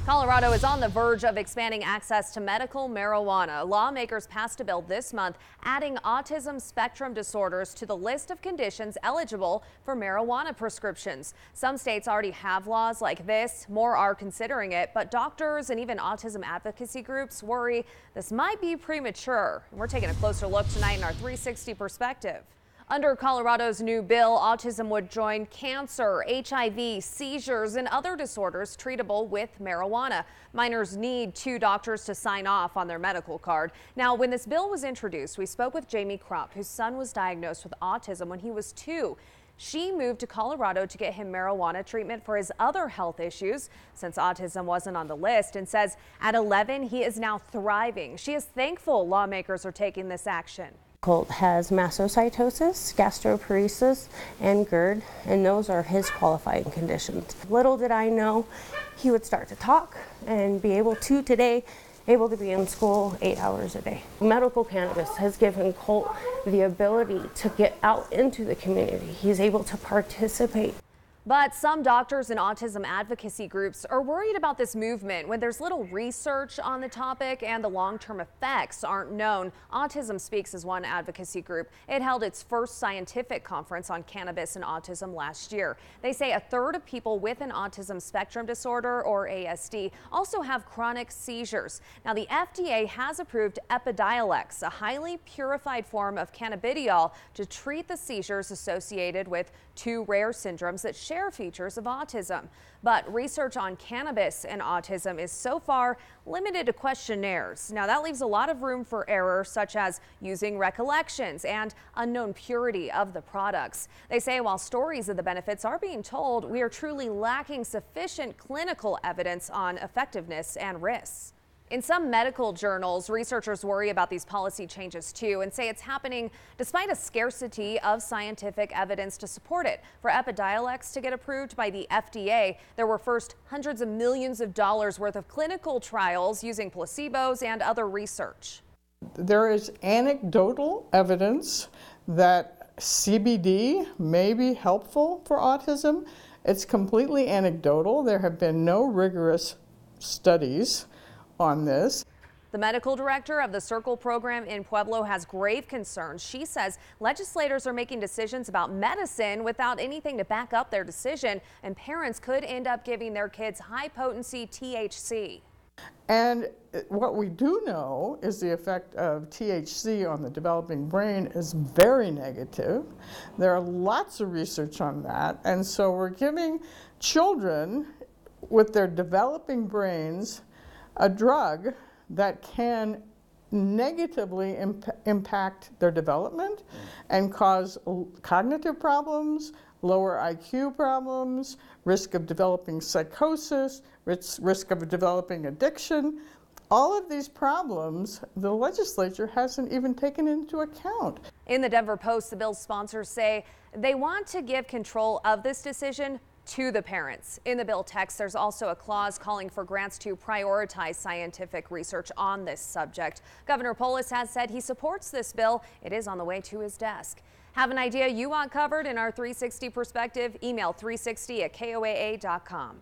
Colorado is on the verge of expanding access to medical marijuana. Lawmakers passed a bill this month adding autism spectrum disorders to the list of conditions eligible for marijuana prescriptions. Some states already have laws like this. More are considering it, but doctors and even autism advocacy groups worry this might be premature. We're taking a closer look tonight in our 360 perspective. Under Colorado's new bill, autism would join cancer, HIV, seizures, and other disorders treatable with marijuana. Minors need 2 doctors to sign off on their medical card. Now, when this bill was introduced, we spoke with Jamie Krupp, whose son was diagnosed with autism when he was 2. She moved to Colorado to get him marijuana treatment for his other health issues since autism wasn't on the list, and says at 11, he is now thriving. She is thankful lawmakers are taking this action. Colt has mastocytosis, gastroparesis, and GERD, and those are his qualifying conditions. Little did I know he would start to talk and be able to today, able to be in school 8 hours a day. Medical cannabis has given Colt the ability to get out into the community. He's able to participate. But some doctors and autism advocacy groups are worried about this movement when there's little research on the topic and the long-term effects aren't known. Autism Speaks is one advocacy group. It held its first scientific conference on cannabis and autism last year. They say 1/3 of people with an autism spectrum disorder, or ASD, also have chronic seizures. Now, the FDA has approved Epidiolex, a highly purified form of cannabidiol, to treat the seizures associated with 2 rare syndromes that share features of autism. But research on cannabis and autism is so far limited to questionnaires. Now, that leaves a lot of room for error, such as using recollections and unknown purity of the products. They say while stories of the benefits are being told, we are truly lacking sufficient clinical evidence on effectiveness and risks. In some medical journals, researchers worry about these policy changes too and say it's happening despite a scarcity of scientific evidence to support it. For Epidiolex to get approved by the FDA, there were first hundreds of millions of dollars worth of clinical trials using placebos and other research. There is anecdotal evidence that CBD may be helpful for autism. It's completely anecdotal. There have been no rigorous studies on this. The medical director of the Circle program in Pueblo has grave concerns. She says legislators are making decisions about medicine without anything to back up their decision, and parents could end up giving their kids high-potency THC. And what we do know is the effect of THC on the developing brain is very negative. There are lots of research on that, and so we're giving children with their developing brains a drug that can negatively impact their development and cause cognitive problems, lower IQ problems, risk of developing psychosis, risk of developing addiction. All of these problems the legislature hasn't even taken into account. In the Denver Post, the bill's sponsors say they want to give control of this decision to the parents. In the bill text, there's also a clause calling for grants to prioritize scientific research on this subject. Governor Polis has said he supports this bill. It is on the way to his desk. Have an idea you want covered in our 360 perspective? Email 360@koaa.com.